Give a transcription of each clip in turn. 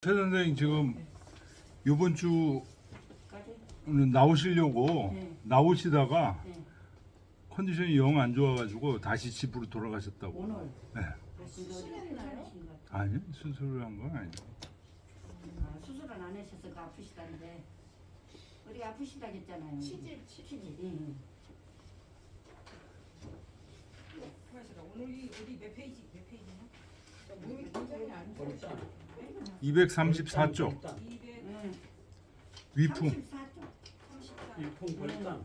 최 선생님 지금 이번 주 나오시려고 나오시다가 컨디션이 영 안 좋아가지고 다시 집으로 돌아가셨다고. 오늘 네. 수술했나요? 아니 수술을 한 건 아니죠. 수술은 안 하셔서 아프시다는데 어디 아프시다 했잖아요. 치질. 응. 오늘 어디 몇 페이지냐? 몸이 굉장히 안 좋으시죠? 234쪽 200, 응. 위풍. 34쪽. 34. 일풍 벌당.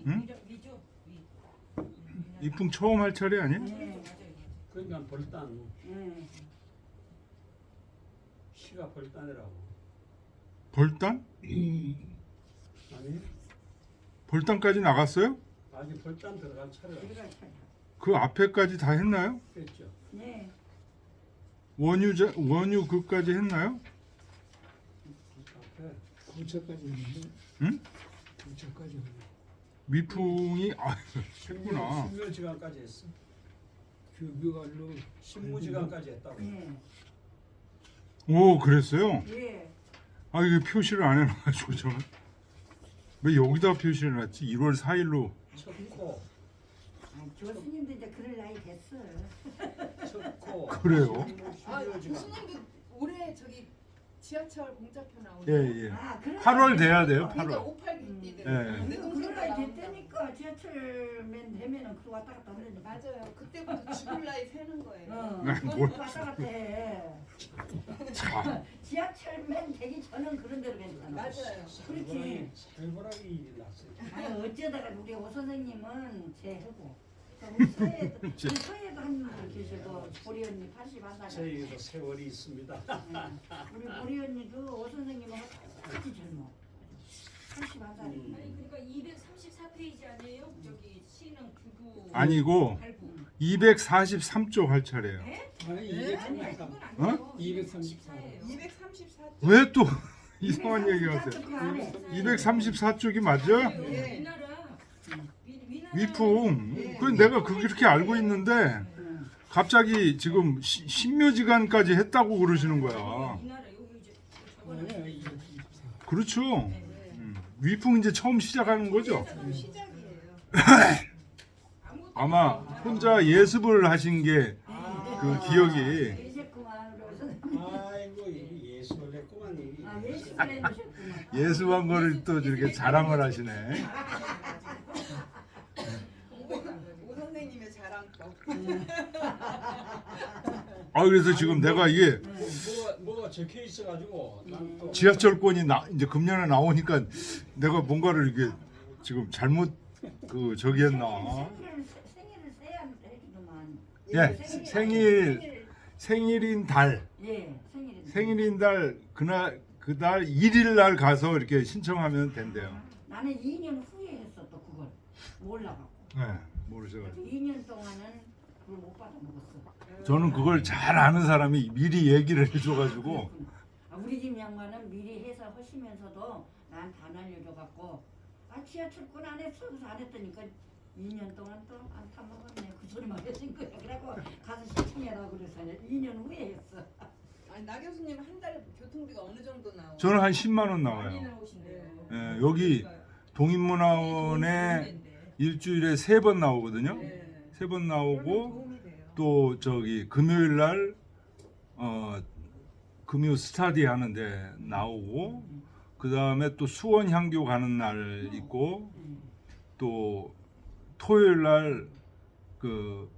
응? 위죠? 위풍 처음 할 차례 아니야? 네. 그러니까 벌단. 응. 시가 벌단이라고. 벌단? 아니? 벌단까지 나갔어요? 아직 벌단 들어갈 차례가 들어갈 차례. 그 앞에까지 다 했나요? 없겠죠. 네. 원유 그까지 했나요? 앞에 구체까지 했는데 응? 구체까지 했는데 위풍이 했구나. 신묘지간까지 했어. 교육알로 신무지간까지 했다고. 네. 오 그랬어요? 예. 아 이게 표시를 안 해놔가지고 저는 왜 여기다 표시를 해놨지? 1월 4일로 첫 교수님도 이제 그럴 나이 됐어. 코. 그래요? 신묘지간. 교수님도 올해 저기 지하철 공짜표 나오는 예예. 그럴 8월 나이 돼야 돼요. 그러니까 8월. 58기 때 예. 내 그럴 동생 나이 나온다. 됐다니까 지하철맨 되면은 그 왔다 갔다 하는데 맞아요. 그때부터 죽을 나이 세는 거예요. 뭘. 왔다 갔다 해. 참. 지하철맨 되기 전은 그런 대로 괜찮아. 맞아요. 그렇지. 살벌하게 일이 났어요. 아니 어쩌다가 우리 오 선생님은 제 해고 우리 서해도 한 분들 계시고 보리 언니 81살. 저희도 세월이 있습니다. 우리 보리 언니도 오 선생님하고 똑같이 젊어. 81살. 아니 그러니까 234페이지 아니에요? 저기 시는 구두 아니고 243쪽 할 차례예요. 아니 아니 234 그건 어? 아니에요. 234 234. 왜 또 이상한 얘기 하세요? 그 안에. 234쪽이 맞아? 예. 위풍. 그 내가 그렇게 알고 있는데 갑자기 지금 신묘지간까지 했다고 그러시는 거야. 아니야 234 그렇죠. 위풍 이제 처음 시작하는 거죠. 시작이에요. 아마 혼자 예습을 하신 게 그 기억이. 이제구만 우리 오 선생님. 아이고 이 예술을 했구만 이. 예습을 해놓으셨구만. 예습한 거를 또 이렇게 자랑을 하시네. 오 선생님의 자랑법. 아 그래서 지금 내가 이게 뭐가 적혀 있어가지고 난 또 지하철권이 이제 금년에 나오니까 내가 뭔가를 이게 지금 잘못 그 저기 했나. 생일을 세야 해주더만. 예, 생일인 달, 예, 생일인. 생일인 달 그날 1일 날 가서 이렇게 신청하면 된대요. 나는 2년 후에 했어 또 그걸 몰라갖고. 네, 모르셔가지고. 2년 동안은 그걸 못 받아 먹었어. 저는 그걸 잘 아는 사람이 미리 얘기를 해줘가지고. 우리 집 양반은 미리 해서 하시면서도 난 다 날려줘갖고 지하철권 안 했어 그래서 안 했더니까 2년 동안 또 안 타먹었네 그 소리만 해준 거야. 그래갖고 가서 신청해라 그래서 2년 후에 했어. 아니 나 교수님 한 달에 교통비가 어느 정도 나와요? 저는 한 10만 원 많이 나와요. 나오신대요. 예, 여기 동인문화원에 일주일에 3번 나오거든요. 네. 3번 나오고 도움이 돼요. 또 저기 금요일 날 금요 스타디 하는데 나오고 그 다음에 또 수원 향교 가는 날 있고 또 토요일 날 그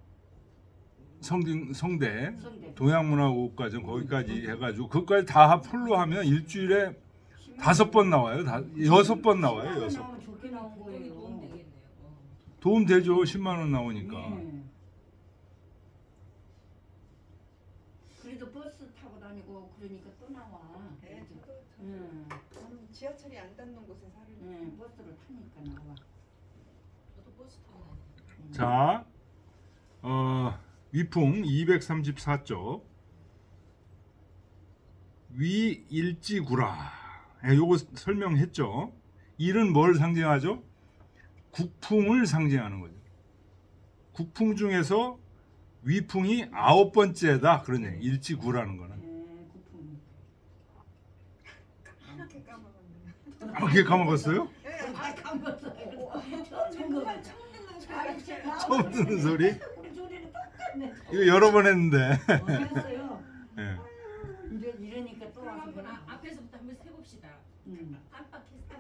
성대 동양문화국가정 거기까지 해가지고 그것까지 다 풀로 하면 일주일에 5번 나와요. 6번 나와요. 6번. 나오면 좋게 나온 여기 거예요. 도움 되겠네요. 도움 되죠. 10만 원 나오니까. 그래도 버스 타고 다니고 그러니까 또 나와. 네, 저도 응, 저는 지하철이 안 닿는 곳에 살을. 버스를 타니까 나와. 저도 버스 타고 다녀요. 자, 위풍 234쪽 위일지구라. 요거 설명했죠. 일은 뭘 상징하죠? 국풍을 상징하는 거죠. 국풍 중에서 위풍이 9번째다 그런 얘기. 일지구라는 거는. 까맣게 까먹었네. 아, 그게 까먹었어요? 아 까먹었어요. 처음 듣는 거. 처음 듣는 소리? 우리 소리는 똑같네. 이거 여러 번 했는데. 그랬어요. 예. 이러니까 또 와서 그럼 그래. 한번 앞에서부터 한번 세봅시다. 깜빡했으니까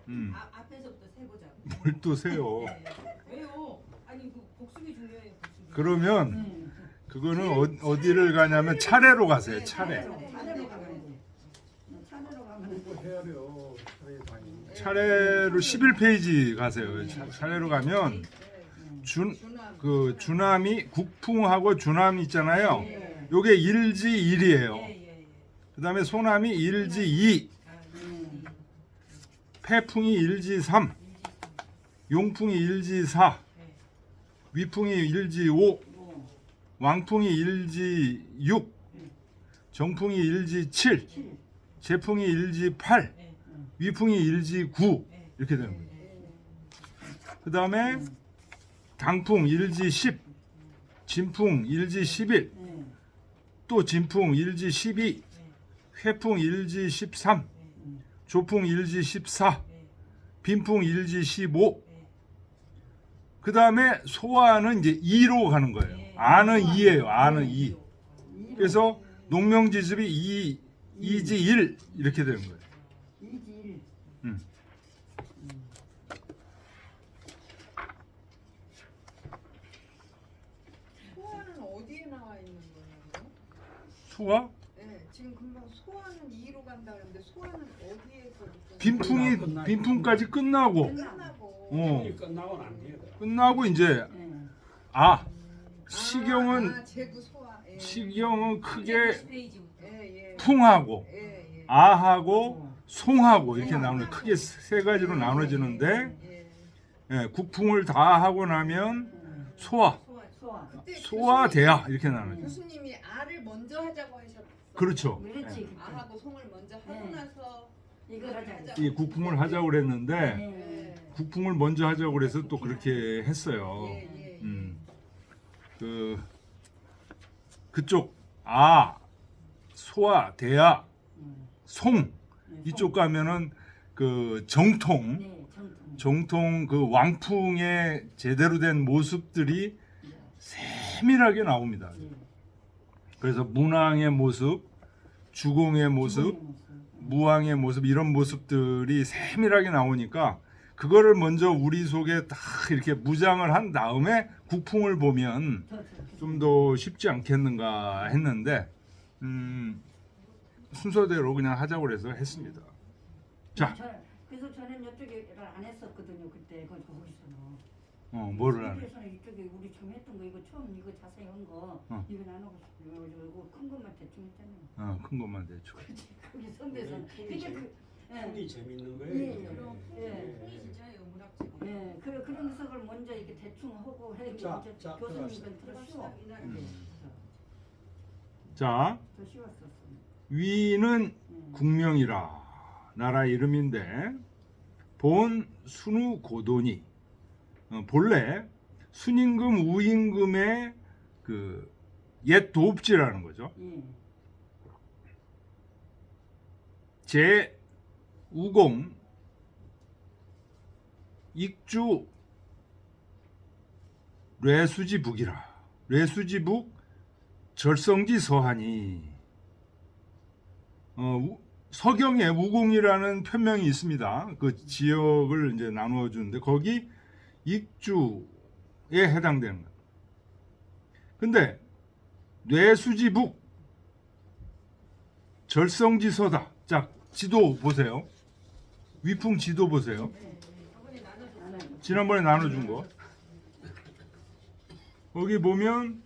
음. 응. 앞에서부터 세보자. 뭘 또 세요? 네. 왜요? 아니 그 복습이 중요해요. 복습이. 그러면 그거는 어디를 가냐면 차례로 가세요. 차례. 차례로 가면 돼. 차례로 가면 뭐 해야 돼요. 차례 다니는. 차례로 11페이지 가세요. 차례로 가면 주남이 국풍하고 주남이 있잖아요. 요게 일지일이에요. 예. 그다음에 소남이 일지이, 패풍이 일지삼, 용풍이 일지사, 위풍이 일지오, 왕풍이 일지6, 정풍이 일지7, 재풍이 일지8, 위풍이 일지9 이렇게 되는 거예요. 그 다음에 당풍 일지10, 진풍 일지11, 또 진풍 일지12, 회풍 일지13, 조풍 일지14, 빈풍 일지15. 그 다음에 소화는 이제 2로 가는 거예요. 아는 2예요. 아는 2. 그래서 농명지습이 2지1 이렇게 되는 거예요. 이질. 소화는 어디에 나와 있는 거냐고요? 소화? 네, 지금 금방 소화는 2로 간다 그러는데 소화는 어디에서 빈풍까지 끝나고 끝나고 그러니까 나오면 안 돼요. 끝나고 이제 시경은 제구 소화. 예. 시경은 크게 10페이지부터. 예. 풍하고 예. 아하고 송하고 이렇게 나누는 크게 세 가지로 나눠지는데 예. 국풍을 다 하고 나면 소화, 소화. 그때 소화, 대하 이렇게 나눠져요. 교수님이 아를 먼저 하자고 하셨어요. 그렇죠. 그렇지. 그때. 아하고 송을 먼저 하고 네. 나서 이걸 하자. 이 국풍을 하자고 그랬는데 네. 국풍을 먼저 하자고 그래서 또 그렇게 했어요. 예. 그쪽 소화, 대하, 송 이쪽 가면은 그 정통 네, 정통. 그 왕풍의 제대로 된 모습들이 세밀하게 나옵니다. 그래서 문왕의 모습, 주공의 모습, 무왕의 모습 이런 모습들이 세밀하게 나오니까 그거를 먼저 우리 속에 딱 이렇게 무장을 한 다음에 국풍을 보면 좀 더 쉽지 않겠는가 했는데 순서대로 그냥 하자고 그래서 했습니다. 자, 그래서 저는 이쪽에 안 했었거든요. 그때 거기서는. 뭐를 하는? 선배에서는 이쪽에 우리 처음 했던 거 이거 처음 이거 자세히 한 거 이거 나누고 싶어요. 이거 큰 것만 대충 했잖아요. 큰 것만 대충. 거기 선배에서는 풀이 재밌는 예, 거예요. 예. 진짜예요 문학적. 예, 그런 걸 먼저 이렇게 대충 하고 해. 자, 교수님은 더 쉬워. 자, 더 쉬웠었어. 위는 국명이라 나라 이름인데 본 순우 고도니 본래 순임금 우임금의 그 옛 도읍지라는 거죠. 제 우공 익주 뇌수지북이라 뇌수지북 절성지 서하니 서경에 우공이라는 편명이 있습니다. 그 지역을 이제 나누어 주는데 거기 익주에 해당되는 거예요. 근데 뇌수지북 절성지서다. 자, 지도 보세요. 위풍 지도 보세요. 지난번에 나눠준 거. 거기 보면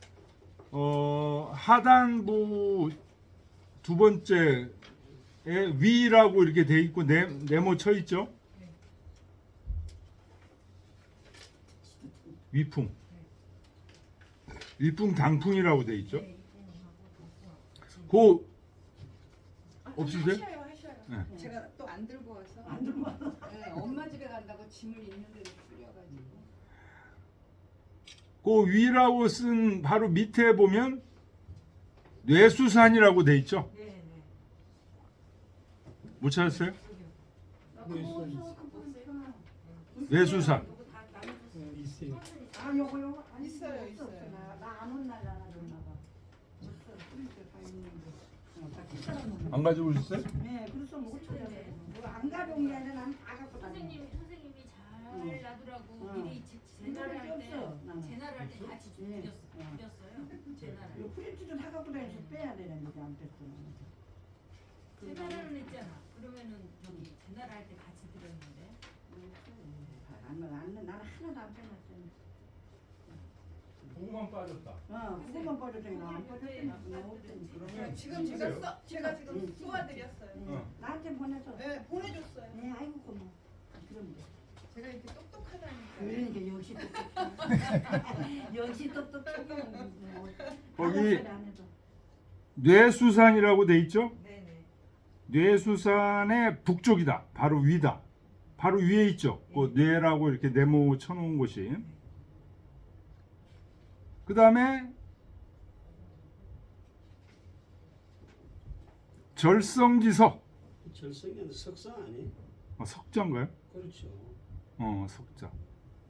하단부 두 번째에 위라고 이렇게 돼 있고 네모 쳐 있죠. 위풍 당풍이라고 돼 있죠. 그 없으세요? 하셔요. 네. 제가 또 안 들고 와서. 네, 엄마 집에 간다고 짐을 있는 대로 뿌려가지고. 그 위라고 쓴 바로 밑에 보면 뇌수산이라고 돼 있죠. 못 찾았어요? 뇌수산. 있어요. 아 요거 아니, 있어요, 없어, 있어요. 나안 날 하나 줬나 봐. 없어. 그러니까 다 있는데. 다 찢어놓은 거. 안 가지고 오셨어요? 네, 그래서 못 찾아요. 뭐안 가져온 게 아니라 난 다 갖고 다녀. 선생님이 잘 놔두라고 미리 제나를 할 때 없어, 나는. 제나를 할 때 같이 네. 드렸어요. 제나를. 이거 프린트도 다 갖고 다니서 빼야 되는데 안 뺐어. 제나를 했잖아. 그러면은 저기 제나를 할 때 같이 드렸는데. 나는 하나도 안 빼놨잖아. 고구마 빠졌다. 그것만 빠졌더니 나안 빠졌더니 그냥 없더니. 그러면 지금 제가 지금 쏘아드렸어요. 나한테 보내서. 네, 보내줬어요. 네, 아이고 고마워. 그럼 돼. 제가 이렇게 똑똑하다니까. 그러니까 역시 똑똑해. 역시 똑똑해. 거기 뇌수산이라고 돼 있죠? 네네. 뇌수산의 북쪽이다. 바로 위다. 바로 위에 있죠. 그 뇌라고 이렇게 네모 쳐놓은 곳이. 그 다음에 절성지석. 절성에는 석상 아니? 석자인가요? 그렇죠. 석자.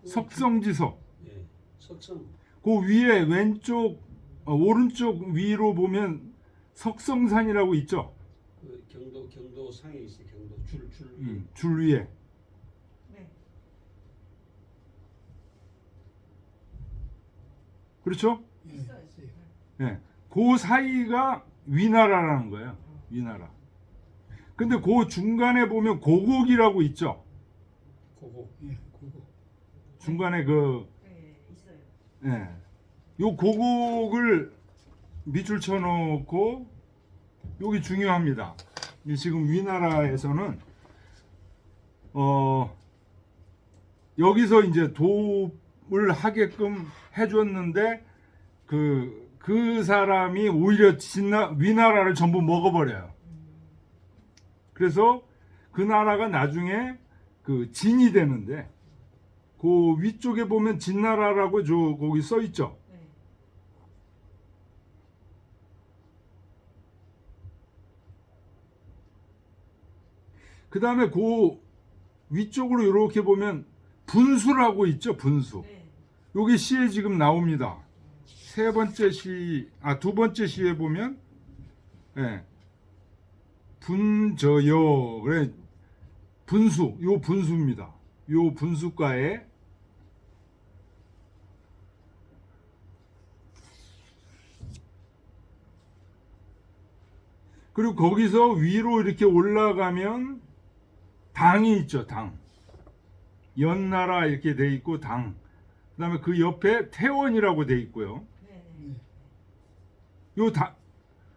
석성지석. 예, 석성. 그 위에 왼쪽 오른쪽 위로 보면 석성산이라고 있죠. 그 경도 상에 있어. 경도 줄. 줄 위에. 네. 그렇죠? 있어요. 예. 그 사이가 위나라라는 거예요. 위나라. 근데 그 중간에 보면 고곡이라고 있죠. 그거. 예, 그거. 중간에 네, 있어요. 요 고곡을 밑줄 쳐놓고 여기 중요합니다. 이 지금 위나라에서는 여기서 이제 도읍을 하게끔 해줬는데 그 사람이 오히려 위나라를 전부 먹어버려요. 그래서 그 나라가 나중에 그 진이 되는데 그 위쪽에 보면 진나라라고 거기 써 있죠. 네. 그 다음에 그 위쪽으로 이렇게 보면 분수라고 있죠. 분수. 네. 여기 시에 지금 나옵니다. 두 번째 시에 보면 분저여 그래 분수 요 분수입니다. 요 분수가에 그리고 거기서 위로 이렇게 올라가면 당이 있죠. 당 연나라 이렇게 돼 있고 당 그다음에 그 옆에 태원이라고 돼 있고요. 네. 요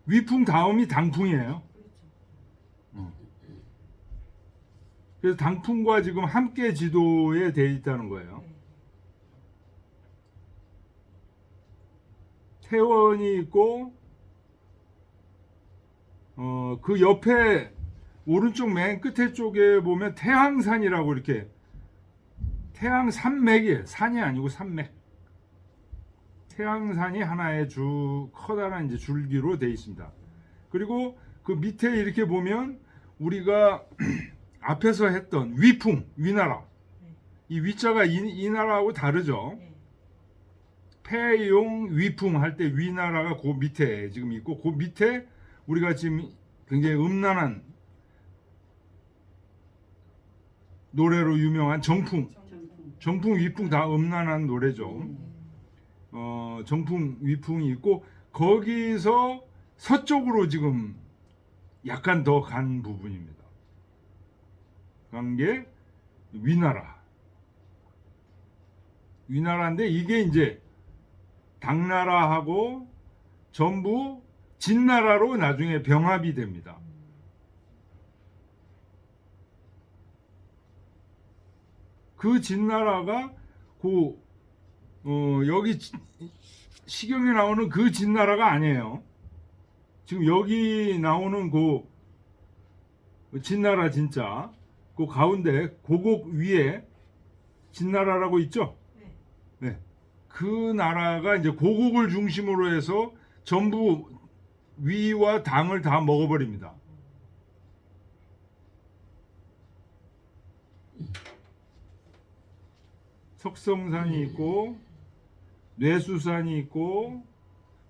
위풍 다음이 당풍이에요. 그렇죠. 그래서 당풍과 지금 함께 지도에 돼 있다는 거예요. 네. 태원이 있고 그 옆에 오른쪽 맨 끝에 쪽에 보면 태항산이라고 이렇게 태항산맥이에요. 산이 아니고 산맥. 태항산이 하나의 커다란 이제 줄기로 돼 있습니다. 그리고 그 밑에 이렇게 보면 우리가 앞에서 했던 위풍, 위나라. 이 위자가 이 나라하고 다르죠. 네. 폐용 위풍 할 때 위나라가 그 밑에 지금 있고 그 밑에 우리가 지금 굉장히 음란한 노래로 유명한 정풍 위풍 다 음란한 노래죠. 정풍 위풍이 있고 거기서 서쪽으로 지금 약간 더 간 부분입니다. 간 게 위나라인데 이게 이제 당나라하고 전부 진나라로 나중에 병합이 됩니다. 그 진나라가 여기 시경에 나오는 그 진나라가 아니에요. 지금 여기 나오는 그 진나라 진짜 그 가운데 고곡 위에 진나라라고 있죠. 네. 그 나라가 이제 고곡을 중심으로 해서 전부 위와 당을 다 먹어버립니다. 석성산이 있고 뇌수산이 있고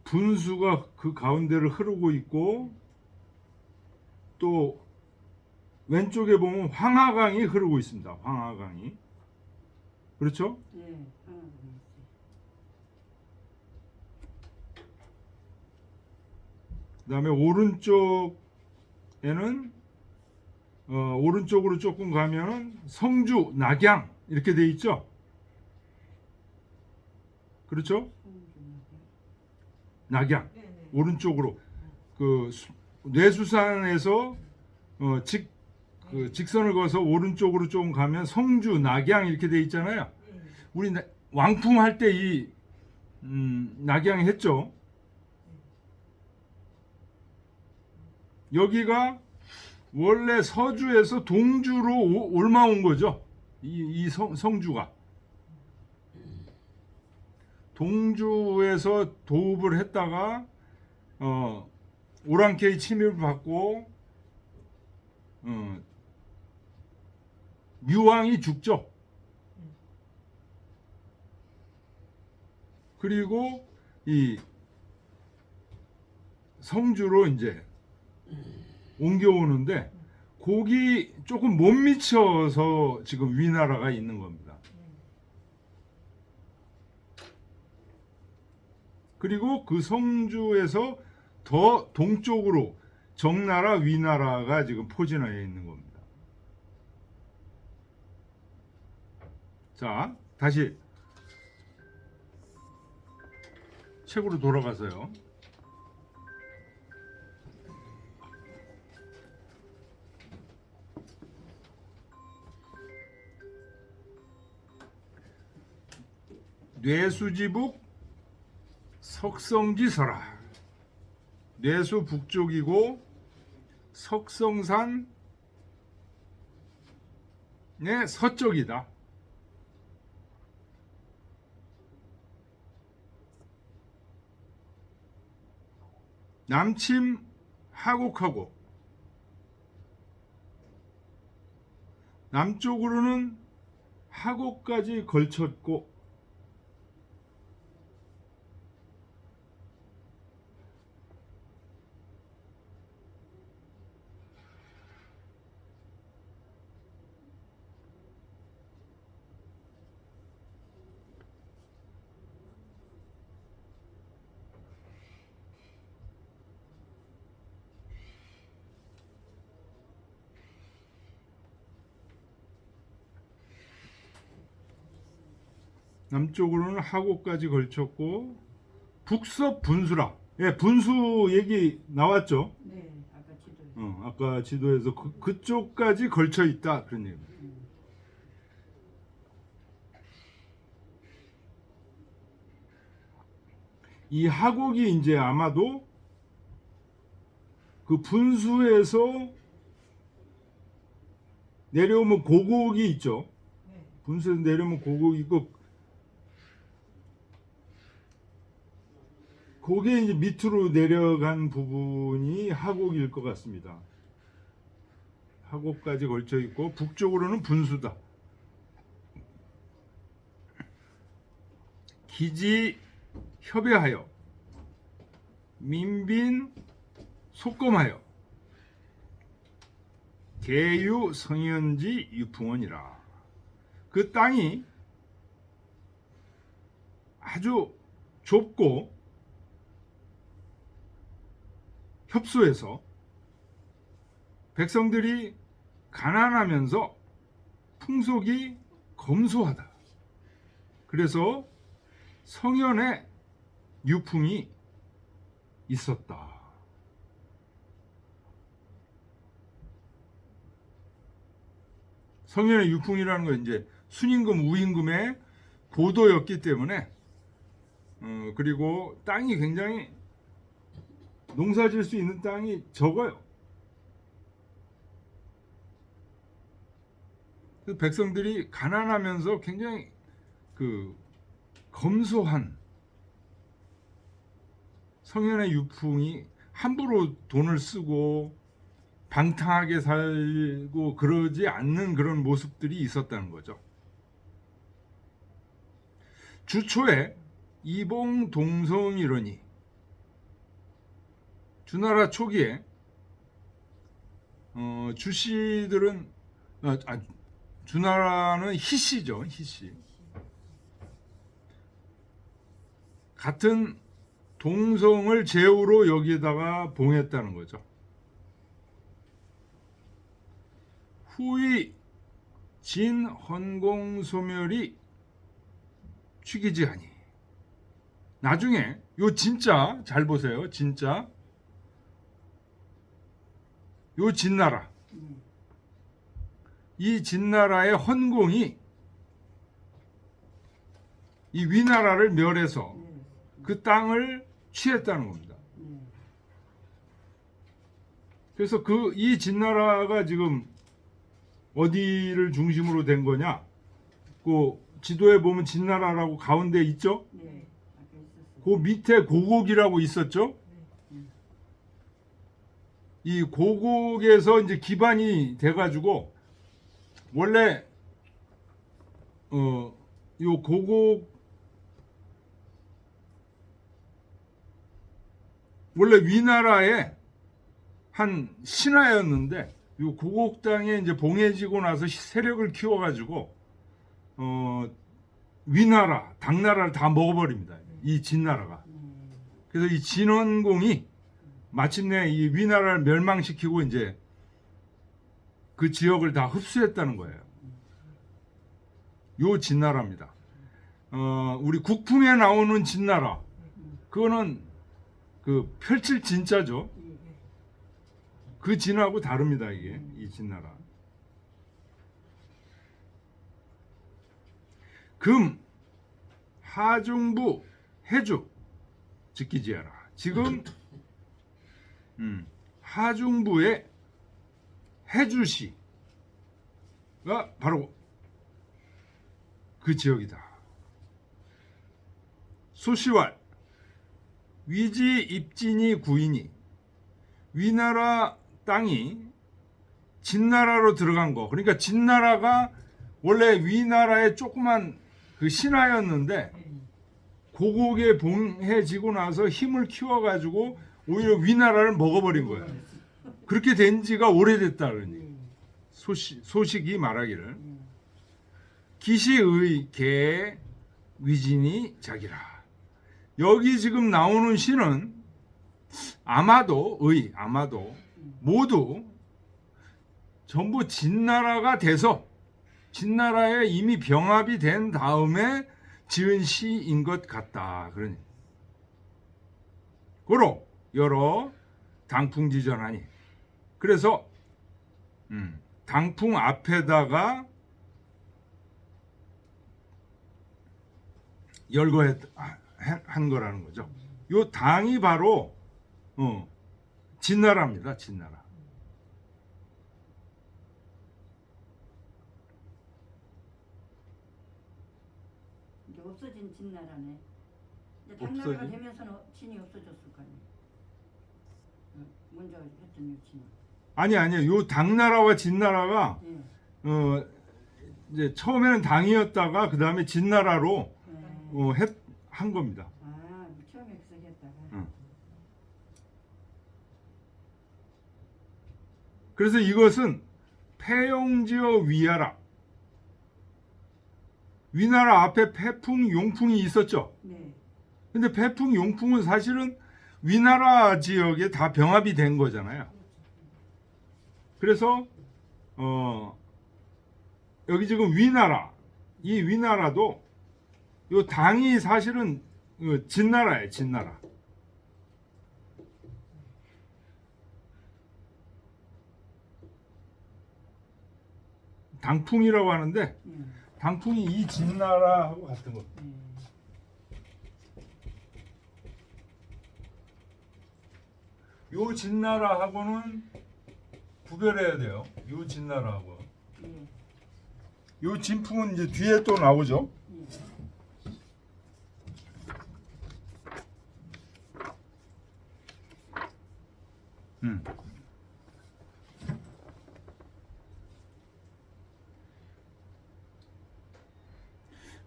분수가 그 가운데를 흐르고 있고 또 왼쪽에 보면 황하강이 흐르고 있습니다. 황하강이. 그렇죠? 네. 그다음에 오른쪽에는 오른쪽으로 조금 가면은 성주, 낙양 이렇게 돼 있죠. 그렇죠? 낙양 네네. 오른쪽으로 그 뇌수산에서 직선을 그어서 오른쪽으로 좀 가면 성주, 낙양 이렇게 돼 있잖아요. 우리 왕풍 할 때 이 낙양이 했죠. 여기가 원래 서주에서 동주로 올라온 거죠. 이 성주가 동주에서 도읍을 했다가 오랑캐의 침입을 받고 유왕이 죽죠. 그리고 이 성주로 이제 옮겨오는데 거기 조금 못 미쳐서 지금 위나라가 있는 겁니다. 그리고 그 성주에서 더 동쪽으로 정나라, 위나라가 지금 포진하여 있는 겁니다. 자, 다시 책으로 돌아가서요. 뇌수지북 석성지서라. 뇌수 북쪽이고 석성산의 서쪽이다. 남침 하곡하고 남쪽으로는 하곡까지 걸쳤고 남쪽으로는 하곡까지 걸쳤고 북서 분수라. 예, 분수 얘기 나왔죠. 네. 아까 지도에. 아까 지도에서 그쪽까지 걸쳐 있다 그런 얘기입니다. 이 하곡이 이제 아마도 그 분수에서 내려오면 고곡이 있죠. 분수에서 내려오면 고곡이 있고 그게 이제 밑으로 내려간 부분이 하곡일 것 같습니다. 하곡까지 걸쳐 있고 북쪽으로는 분수다. 기지 협의하여 민빈 속검하여 계유 성현지 유풍원이라. 그 땅이 아주 좁고 협소해서 백성들이 가난하면서 풍속이 검소하다. 그래서 성현에 유풍이 있었다. 성현의 유풍이라는 건 이제 순임금, 우임금의 고도였기 때문에 그리고 땅이 굉장히 농사질 수 있는 땅이 적어요. 그래서 백성들이 가난하면서 굉장히 그 검소한 성현의 유풍이 함부로 돈을 쓰고 방탕하게 살고 그러지 않는 그런 모습들이 있었다는 거죠. 주초에 이봉 동성이러니 주나라 초기에 주씨들은 주나라는 희씨죠. 희씨. 같은 동성을 제후로 여기에다가 봉했다는 거죠. 후이 진헌공소멸이 취기지하니 나중에 요 진짜 잘 보세요. 진짜 요 진나라 이 진나라의 헌공이 이 위나라를 멸해서 그 땅을 취했다는 겁니다. 그래서 이 진나라가 지금 어디를 중심으로 된 거냐? 그 지도에 보면 진나라라고 가운데 있죠? 네. 아까 있었어요. 그 밑에 고곡이라고 있었죠? 이 고곡에서 이제 기반이 돼가지고 원래 요 고곡 원래 위나라의 한 신하였는데 요 고곡 땅에 이제 봉해지고 나서 세력을 키워가지고 위나라, 당나라를 다 먹어버립니다. 이 진나라가. 그래서 이 진원공이 마침내 이 위나라를 멸망시키고 이제 그 지역을 다 흡수했다는 거예요. 요 진나라입니다. 우리 국풍에 나오는 진나라, 그거는 그 펼칠 진짜죠. 그 진하고 다릅니다. 이게 이 진나라. 금 하중부 해주 즉기지하라. 지금 하중부의 해주시가 바로 그 지역이다. 소시왈 위지 입진이 구인이 위나라 땅이 진나라로 들어간 거. 그러니까 진나라가 원래 위나라의 조그만 그 신하였는데 고국에 봉해지고 나서 힘을 키워가지고 오히려 위나라를 먹어버린 거예요. 그렇게 된 지가 오래됐다 그러니 소식이 말하기를 기시의 개 위진이 자기라. 여기 지금 나오는 시는 아마도 모두 전부 진나라가 돼서 진나라에 이미 병합이 된 다음에 지은 시인 것 같다. 그러니 고로 여러 당풍지전하니 그래서 당풍 앞에다가 열거한 거라는 거죠. 요 당이 바로 진나라입니다. 진나라. 이제 없어진 진나라네. 이제 당나라가 없어진? 되면서는 진이 없어졌을 거 아니에요. 먼저 했던 요 진. 아니요. 요 당나라와 진나라가 예. 이제 처음에는 당이었다가 그 다음에 진나라로 예. 한 겁니다. 아, 처음에 그래서 했다가. 그래서 이것은 폐용지어 위하라. 위나라 앞에 폐풍, 용풍이 있었죠. 네. 근데 폐풍, 용풍은 사실은 위나라 지역에 다 병합이 된 거잖아요. 그래서 여기 지금 위나라, 이 위나라도 요 당이 사실은 진나라예요. 진나라. 당풍이라고 하는데 당풍이 이 진나라하고 같은 겁니다. 요 진나라하고는 구별해야 돼요. 요 진나라하고. 요 진풍은 이제 뒤에 또 나오죠.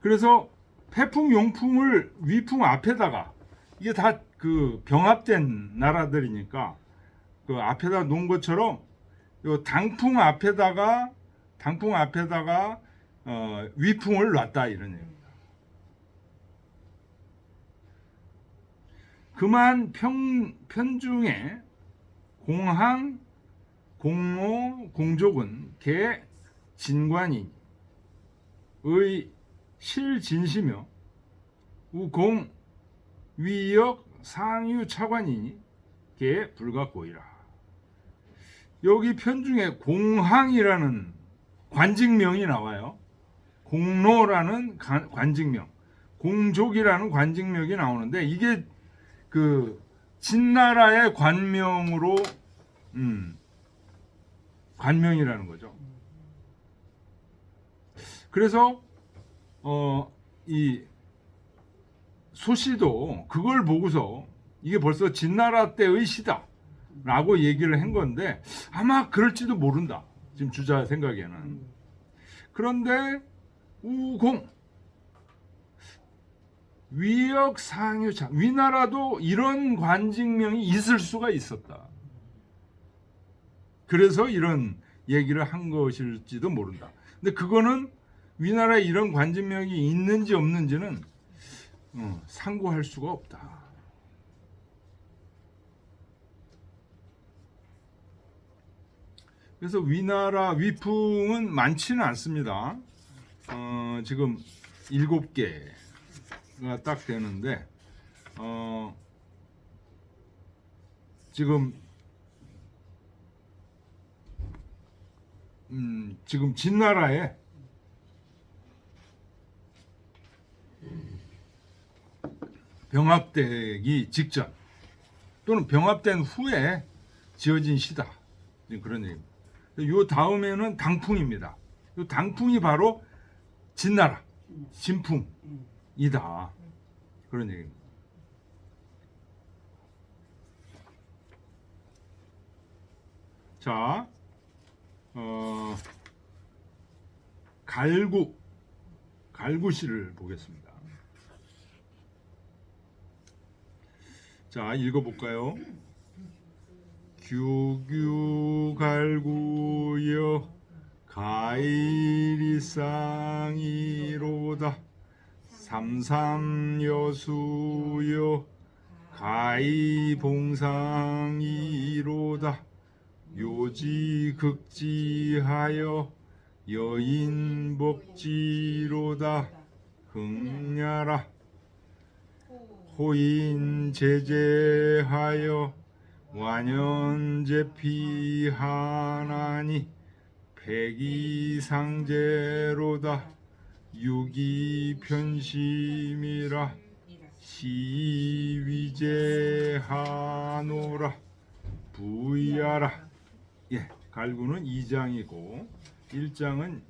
그래서 태풍 용풍을 위풍 앞에다가 이게 다 그 병합된 나라들이니까 그 앞에다 놓은 것처럼 요 당풍 앞에다가 위풍을 놨다 이런 얘기입니다. 그만 편중에 공항 공로 공족은 개 진관이의 실진시며 우공 위역 상유 차관이니 개 불가고이라. 여기 편중에 공항이라는 관직명이 나와요. 공로라는 관직명, 공족이라는 관직명이 나오는데 이게 그 진나라의 관명으로 관명이라는 거죠. 그래서 이 소시도 그걸 보고서 이게 벌써 진나라 때의 시다라고 얘기를 한 건데 아마 그럴지도 모른다. 지금 주자 생각에는. 그런데 우공 위역 상유차 위나라도 이런 관직명이 있을 수가 있었다. 그래서 이런 얘기를 한 것일지도 모른다. 근데 그거는 위나라에 이런 관직명이 있는지 없는지는 상고할 수가 없다. 그래서 위나라 위풍은 많지는 않습니다. 지금 7개가 딱 되는데 지금 진나라에 병합되기 직전 또는 병합된 후에 지어진 시다. 그런 얘기입니다. 요 다음에는 당풍입니다. 요 당풍이 바로 진나라, 진풍이다. 그런 얘기입니다. 자, 갈구시를 보겠습니다. 자, 읽어볼까요? 규규갈구여 가일이상이로다 삼삼여수여 가이봉상이로다 요지극지하여 여인복지로다 흥냐라 호인제재하여 완연제피하나니 백이상제로다 유기편심이라 시위제하노라 부야라. 예, 갈구는 2장이고 1장은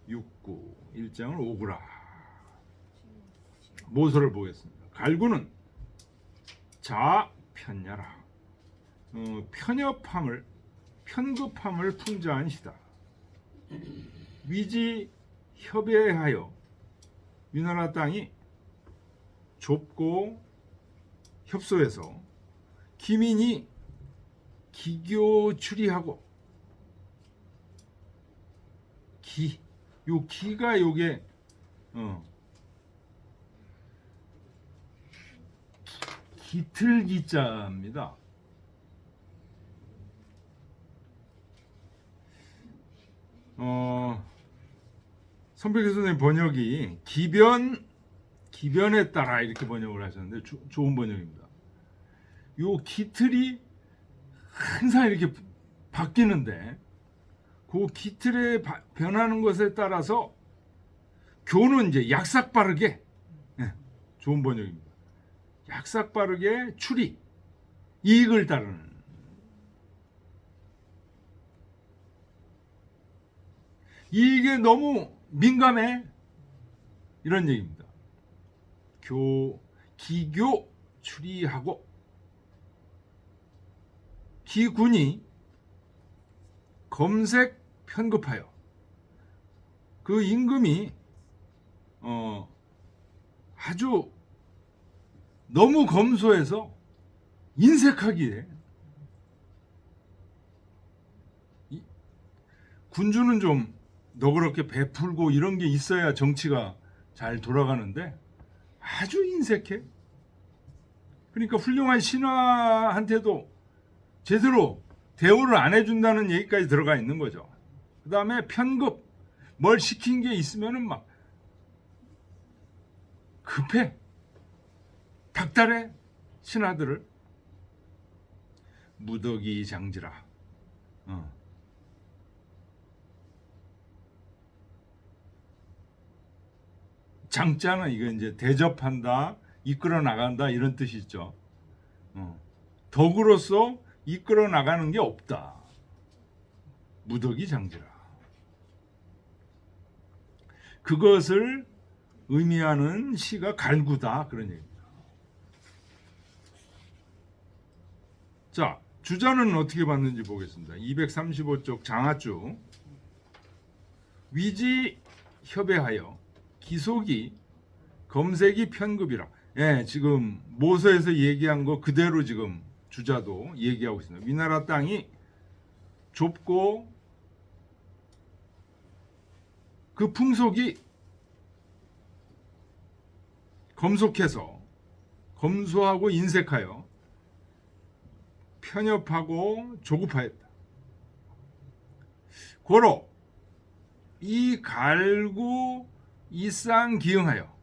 6구, 1장을 5구라. 모서를 보겠습니다. 갈구는 자 편야라. 편급함을 풍자한 시다. 위지 협예하여 위나라 땅이 좁고 협소해서 기민이 기교추리하고 요 기가 요게 기틀기자입니다. 선백교 선생님 번역이 기변에 따라 이렇게 번역을 하셨는데 좋은 번역입니다. 요 기틀이 항상 이렇게 바뀌는데 그 기틀에 변하는 것에 따라서 교는 이제 약삭빠르게 좋은 번역입니다. 약삭빠르게 추리 이익을 따르는 이게 너무 민감해 이런 얘기입니다. 기교 추리하고 기군이 검색 편급하여 그 임금이 아주 너무 검소해서 인색하기에 군주는 좀 너그럽게 베풀고 이런 게 있어야 정치가 잘 돌아가는데 아주 인색해. 그러니까 훌륭한 신하한테도 제대로 대우를 안 해준다는 얘기까지 들어가 있는 거죠. 그 다음에 편급, 뭘 시킨 게 있으면은 막 급해. 닥달해. 신하들을. 무더기 장지라. 장자는 이거 이제 대접한다, 이끌어 나간다 이런 뜻이 있죠. 덕으로서 이끌어 나가는 게 없다. 무더기 장지라. 그것을 의미하는 시가 갈구다 그런 얘기입니다. 자, 주자는 어떻게 봤는지 보겠습니다. 235쪽 장하주. 위지 협의하여 기속이 검색이 편급이라. 예, 지금 모서에서 얘기한 거 그대로 지금 주자도 얘기하고 있습니다. 위나라 땅이 좁고 그 풍속이 검속해서 검소하고 인색하여 편협하고 조급하였다. 고로 이 갈구 이쌍기응하여.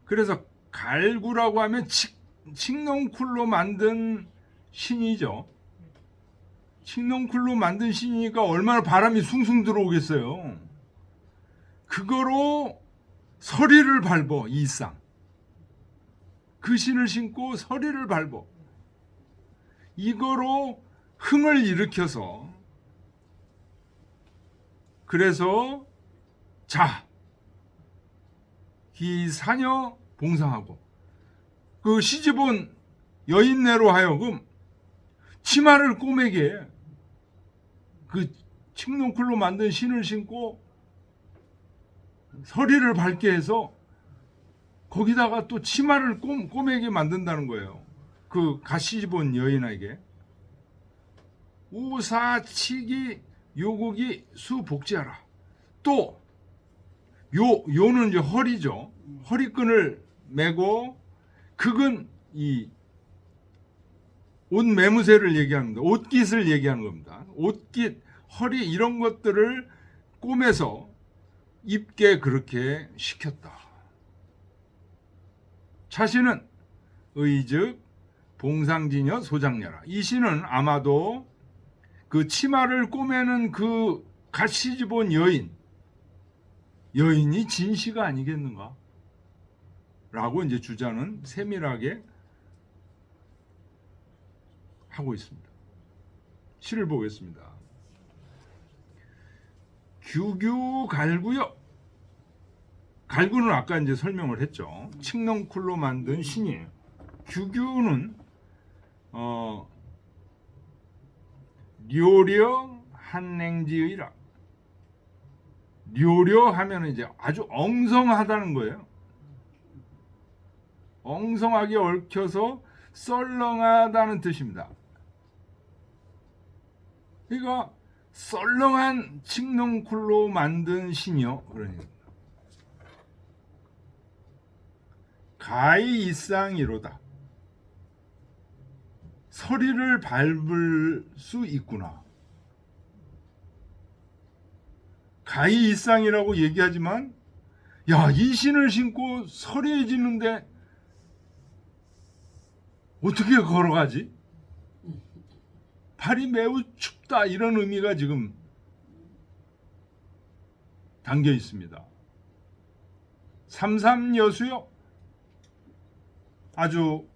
그래서 갈구라고 하면 칡농쿨로 만든 신이죠. 칡농쿨로 만든 신이니까 얼마나 바람이 숭숭 들어오겠어요. 그거로 서리를 밟어 이쌍. 그 신을 신고 서리를 밟어. 이거로 흥을 일으켜서 그래서 자 기사녀 봉상하고 그 시집온 여인네로 하여금 치마를 꼬매게 그 칡농쿨로 만든 신을 신고 서리를 밟게 해서 거기다가 또 치마를 꼬매게 만든다는 거예요. 그 가시집온 여인에게. 우사치기 요국이 수복지하라. 또 요는 이제 허리죠. 허리끈을 메고 극은 이 옷 매무새를 얘기하는 겁니다. 옷깃을 얘기하는 겁니다. 옷깃, 허리 이런 것들을 꼬매서 입게 그렇게 시켰다. 차시는 의즉 봉상지녀 소장녀라. 이 시는 아마도 그 치마를 꼬매는 그 가시집온 여인이 진시가 아니겠는가? 라고 이제 주자는 세밀하게 하고 있습니다. 시를 보겠습니다. 규규 갈구요. 갈구는 아까 이제 설명을 했죠. 칡농쿨로 만든 신이에요. 규규는 료려 한냉지의라. 료려 하면 이제 아주 엉성하다는 거예요. 엉성하게 얽혀서 썰렁하다는 뜻입니다. 그러니까 썰렁한 칡농쿨로 만든 신이요. 그러니까 가히 이쌍이로다. 서리를 밟을 수 있구나. 가히 이쌍이라고 얘기하지만 야, 이 신을 신고 서리에 지는데 어떻게 걸어가지? 발이 매우 춥다 이런 의미가 지금 담겨 있습니다. 삼삼여수요. 아주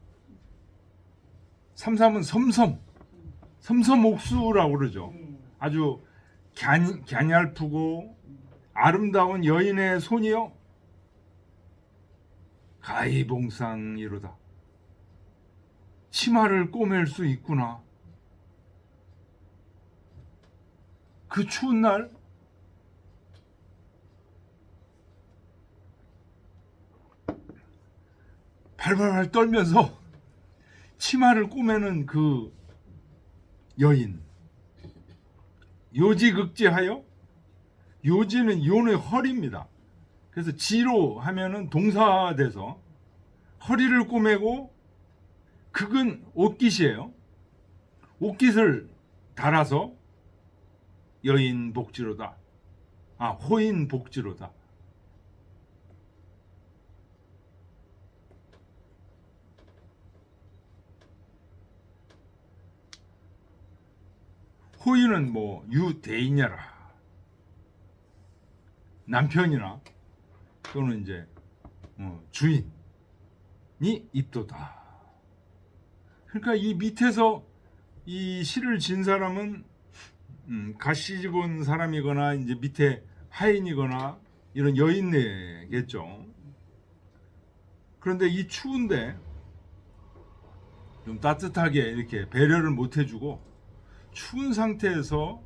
삼삼은 섬섬옥수라고 그러죠. 아주 갸냘프고 아름다운 여인의 손이요. 가히봉상이로다. 치마를 꼬맬 수 있구나. 그 추운 날 발발발 떨면서 치마를 꼬매는 그 여인. 요지극지하여, 요지는 요의 허리입니다. 그래서 지로 하면은 동사돼서 허리를 꼬매고, 극은 옷깃이에요. 옷깃을 달아서 여인 복지로다. 호인 복지로다. 호인은 뭐 유대인이라 남편이나 또는 이제 주인이 입도다. 그러니까 이 밑에서 이 시를 진 사람은 가시 집은 사람이거나 이제 밑에 하인이거나 이런 여인네겠죠. 그런데 이 추운데 좀 따뜻하게 이렇게 배려를 못 해주고 추운 상태에서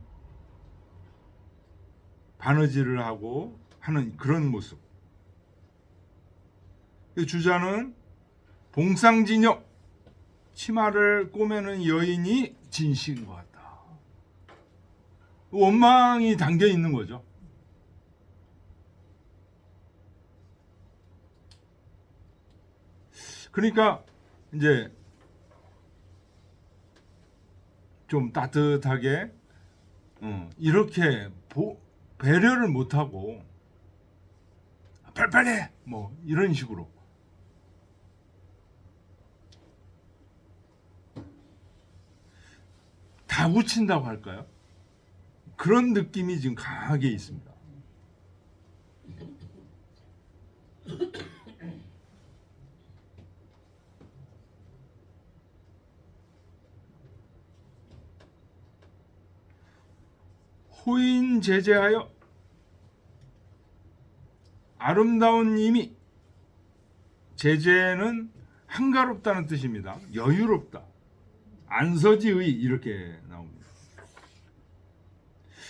바느질을 하고 하는 그런 모습. 주자는 봉상진역, 치마를 꼬매는 여인이 진시인 것 같다. 원망이 담겨 있는 거죠. 그러니까 이제 좀 따뜻하게 이렇게 배려를 못하고 빨리빨리 뭐 이런 식으로 다구친다고 할까요? 그런 느낌이 지금 강하게 있습니다. 호인 제재하여, 아름다운 님이, 제재는 한가롭다는 뜻입니다. 여유롭다. 안서지의 이렇게 나옵니다.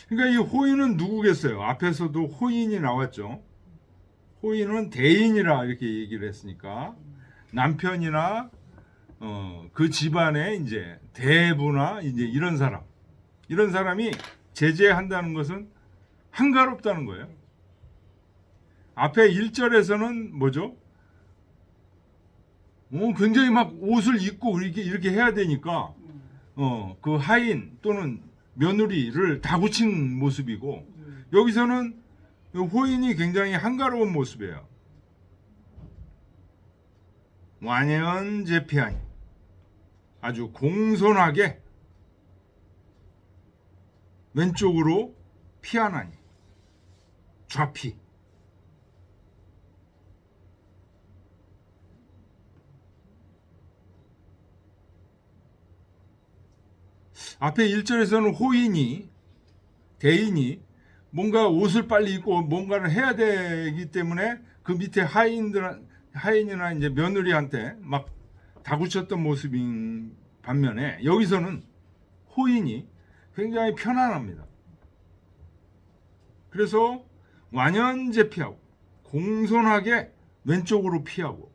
그러니까 이 호인은 누구겠어요? 앞에서도 호인이 나왔죠. 호인은 대인이라 이렇게 얘기를 했으니까 남편이나 그 집안의 이제 대부나 이제 이런 사람이 제재한다는 것은 한가롭다는 거예요. 앞에 1절에서는 뭐죠? 굉장히 막 옷을 입고 이렇게 해야 되니까 그 하인 또는 며느리를 다구친 모습이고, 여기서는 호인이 굉장히 한가로운 모습이에요. 완연제피하니, 아주 공손하게 왼쪽으로 피하나니, 좌피. 앞에 1절에서는 호인이, 대인이 뭔가 옷을 빨리 입고 뭔가를 해야 되기 때문에 그 밑에 하인이나 이제 며느리한테 막 다구쳤던 모습인 반면에, 여기서는 호인이 굉장히 편안합니다. 그래서 완연제 피하고 공손하게 왼쪽으로 피하고.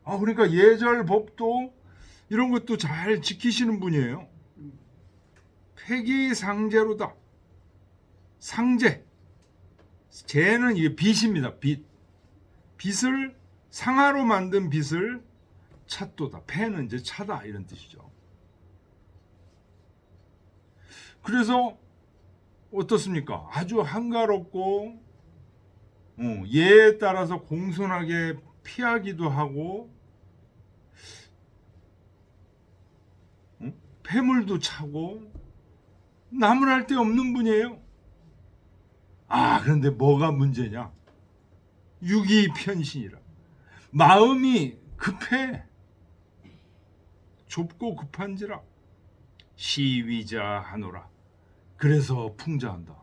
그러니까 예절 법도 이런 것도 잘 지키시는 분이에요. 폐기상제로다. 상제. 제는 이게 빗입니다. 빗. 빗을 상하로 만든 빗을 찻도다. 폐는 이제 차다 이런 뜻이죠. 그래서 어떻습니까? 아주 한가롭고 예에 따라서 공손하게 피하기도 하고 폐물도 차고 나무랄 데 없는 분이에요. 그런데 뭐가 문제냐? 유기편신이라. 마음이 급해. 좁고 급한지라 시위자 하노라. 그래서 풍자한다.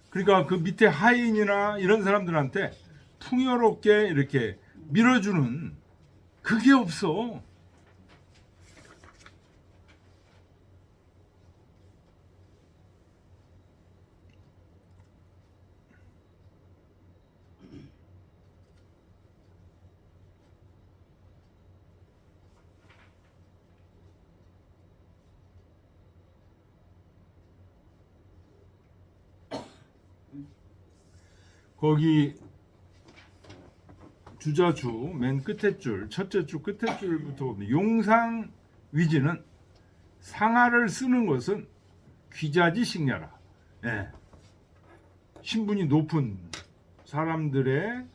그러니까 그 밑에 하인이나 이런 사람들한테 풍요롭게 이렇게 밀어주는 그게 없어. 거기 주자주 맨 끝에 줄, 첫째 줄 끝에 줄부터 보면 용상 위지는 상하를 쓰는 것은 귀자지 식냐라. 예. 신분이 높은 사람들의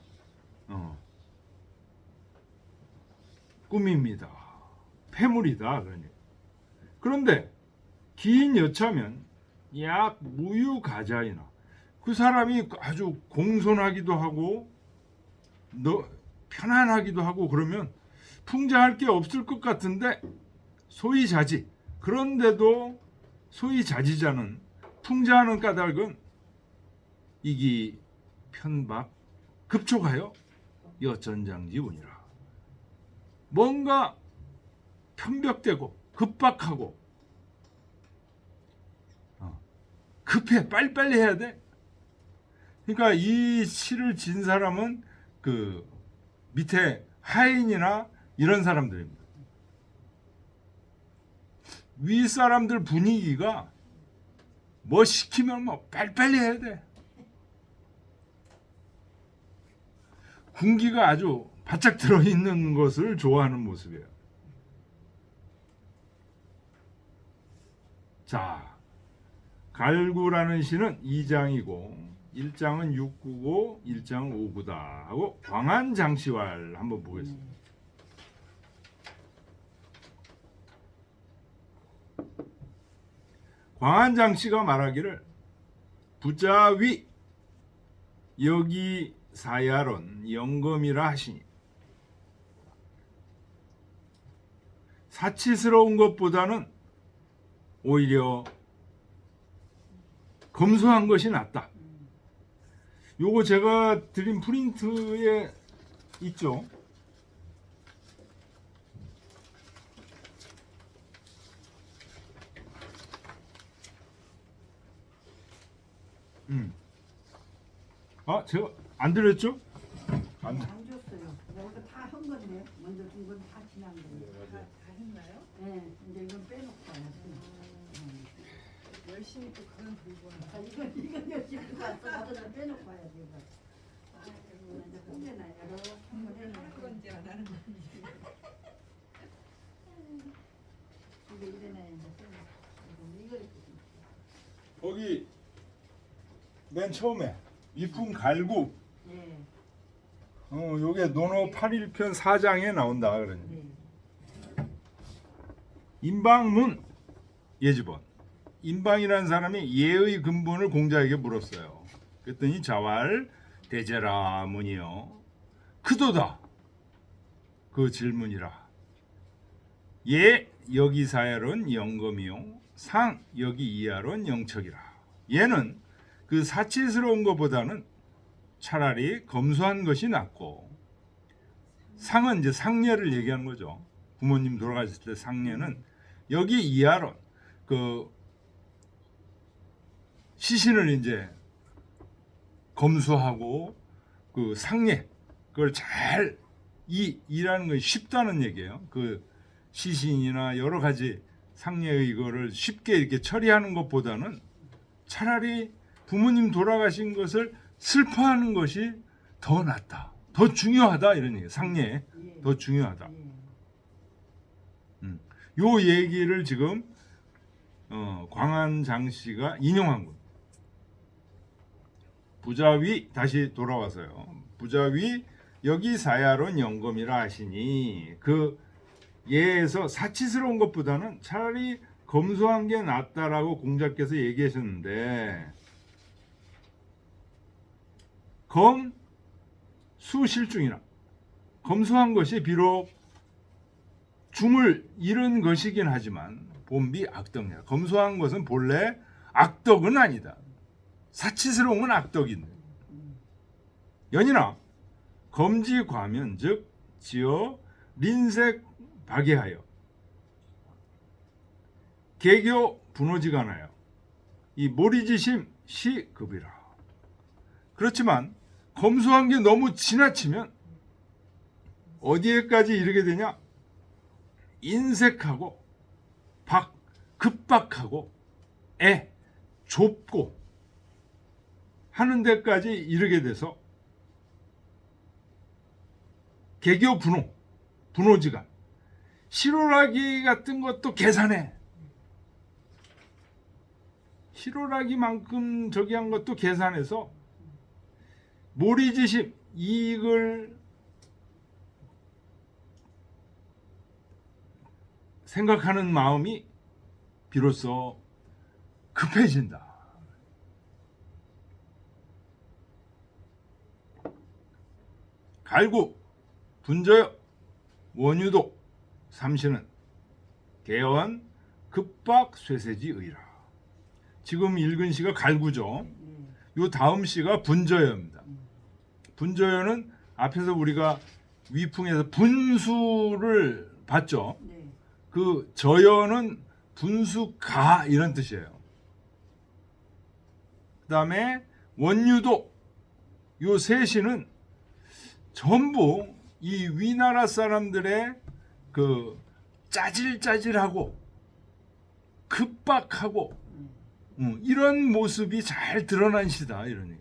꿈입니다. 폐물이다. 그러니. 그런데 긴 여차면 약 무유가자이나 그 사람이 아주 공손하기도 하고 편안하기도 하고 그러면 풍자할 게 없을 것 같은데 소이자지. 그런데도 소이자지자는 풍자하는 까닭은 이기 편박 급촉하여 여전장지운이라. 뭔가 편벽되고 급박하고 급해 빨리빨리 해야 돼. 그러니까 이 시를 진 사람은 그 밑에 하인이나 이런 사람들입니다. 위 사람들 분위기가 뭐 시키면 뭐 빨리빨리 해야 돼. 군기가 아주 바짝 들어있는 것을 좋아하는 모습이에요. 자, 갈구라는 시는 2장이고 1장은 6구고 1장은 5구다 하고 광안장시왈 한번 보겠습니다. 광안장시가 말하기를 부자위 여기 사야론 영검이라 하시니 사치스러운 것보다는 오히려 검소한 것이 낫다. 요거 제가 드린 프린트에 있죠. 아, 제가 안 드렸죠? 안 줬어요. 여기서 다 한 건데 먼저 준 건 다 지난 거예요. 다 했나요? 네, 이제 이건 빼놓고 와요. 열심히 또 그건 들고 아, 이건 열심히 봤어. 나도 좀 빼놓고 와야지 이거. 이거 이제 끝내놔요. 이렇게 한번 해놔요. 할 건지 안 하는 건지. 이거 이래놔야 이제 이거 거기 맨 처음에 위풍 갈구 네, 요게 논어 8일편 4장에 나온다 그러니. 네. 인방문 예지번. 인방이라는 사람이 예의 근본을 공자에게 물었어요. 그랬더니 자왈 대제라 문이여 크도다. 그 질문이라. 예 여기 사야론 영검이요 상 여기 이하론 영척이라. 얘는 그 사치스러운 것보다는 차라리 검소한 것이 낫고, 상은 이제 상례를 얘기하는 거죠. 부모님 돌아가셨을 때 상례는 여기 이하론 그 시신을 이제 검수하고 그 상례 그걸 잘 일하는 것이 쉽다는 얘기예요. 그 시신이나 여러 가지 상례의 이거를 쉽게 이렇게 처리하는 것보다는 차라리 부모님 돌아가신 것을 슬퍼하는 것이 더 낫다, 더 중요하다 이런 얘기. 상례 더 중요하다. 요 얘기를 지금 광안장씨가 인용한 겁니다. 부자위 다시 돌아와서요. 부자위 여기 사야론 영검이라 하시니 그 예에서 사치스러운 것보다는 차라리 검소한 게 낫다라고 공자께서 얘기하셨는데, 검 수실중이나 검소한 것이 비록 중을 잃은 것이긴 하지만 본비 악덕이라. 검소한 것은 본래 악덕은 아니다. 사치스러운 건 악덕인데. 연이나 검지 과면 즉 지어 린색 박해하여 개교 분오지가나요 이 모리지심 시급이라. 그렇지만 검소한 게 너무 지나치면 어디에까지 이르게 되냐? 인색하고 급박하고 좁고 하는 데까지 이르게 돼서 개교 분오지간, 실오라기 같은 것도 계산해. 실오라기만큼 저기 한 것도 계산해서 모리지심, 이익을 생각하는 마음이 비로소 급해진다. 갈구, 분저여, 원유도, 삼시는 개원, 급박, 쇠세지의라. 지금 읽은 시가 갈구죠. 요 다음 시가 분저여입니다. 분저여는 앞에서 우리가 위풍에서 분수를 봤죠. 네. 그 저여는 분수가 이런 뜻이에요. 그 다음에 원유도, 요 세 시는 전부 이 위나라 사람들의 그 짜질짜질하고 급박하고 이런 모습이 잘 드러난 시다, 이러니.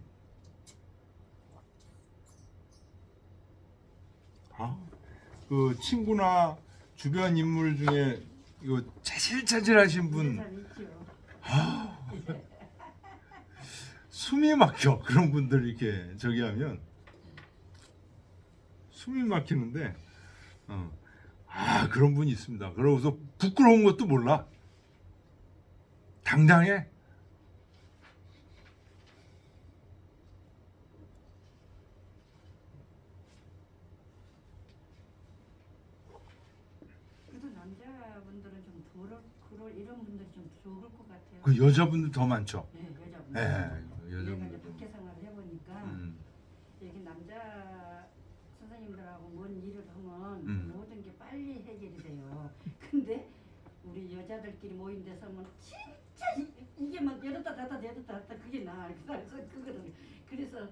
그 친구나 주변 인물 중에 이거 짜질짜질하신 분 사람 있죠. 숨이 막혀. 그런 분들 이렇게 저기 하면 숨이 막히는데 그런 분이 있습니다. 그러고서 부끄러운 것도 몰라. 당당해. 그래도 남자분들은 좀 그럴 이런 분들이 좀 적을 것 같아요. 그 여자분들 더 많죠. 네, 여자분들. 예, 내가 이제 여자분들. 밖에 생활을 해보니까 여기 남자 선생님들하고 뭔 일을 하면 모든 게 빨리 해결이 돼요. 근데 우리 여자들끼리 모인 데서 면 진짜 이게 막 열었다 닫았다 열었다 닫았다 그게 나. 그래서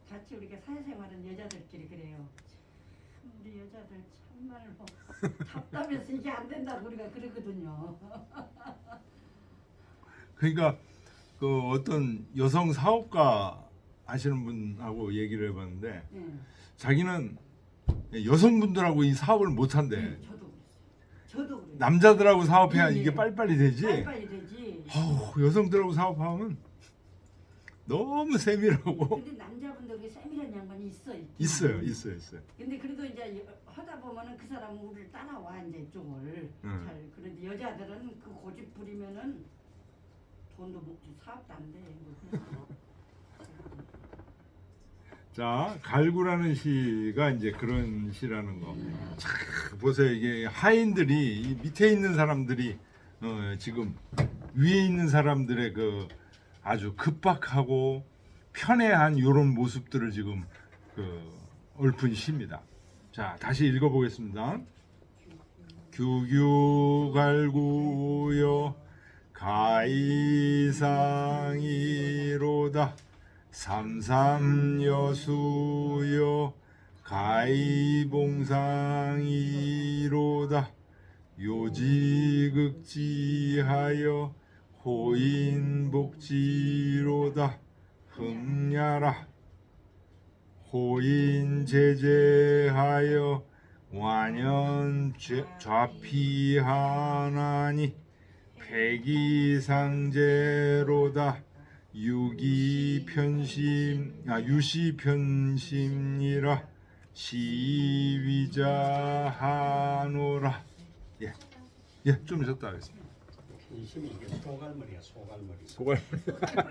같이 우리가 사회생활은 여자들끼리 그래요. 참 우리 여자들 참말로 답답해서 이게 안 된다고 우리가 그러거든요. 그러니까 그 어떤 여성 사업가 하시는 분하고 얘기를 해봤는데 네. 자기는 여성분들하고 이 사업을 못 한대. 저도 그랬어요. 저도 그래요. 남자들하고 사업해야 예, 이게 예. 빨리빨리 되지. 빨리빨리 되지. 여성들하고 사업하면 너무 세밀하고. 근데 남자분들이 세밀한 양반이 있긴 있어요. 근데 그래도 이제 하다 보면은 그 사람은 우리를 따라와 이제 이쪽을 잘. 그런데 여자들은 그 고집 부리면은 돈도 먹지 사업도 안 돼. 자, 갈구라는 시가 이제 그런 시라는 거. 참, 보세요. 이게 하인들이 이 밑에 있는 사람들이 지금 위에 있는 사람들의 그 아주 급박하고 편애한 이런 모습들을 지금 그 읊은 시입니다. 자, 다시 읽어보겠습니다. 규규갈구여 가이상이로다 삼삼여수여 가이봉상이로다 요지극지하여 호인복지로다 흠야라 호인제재하여 완연 좌피하나니 백이상제로다 유시편심이라 시위자하노라. 좀 쉬었다 하겠습니다. 편심이 이게 소갈머리야, 소갈머리. 소갈머리.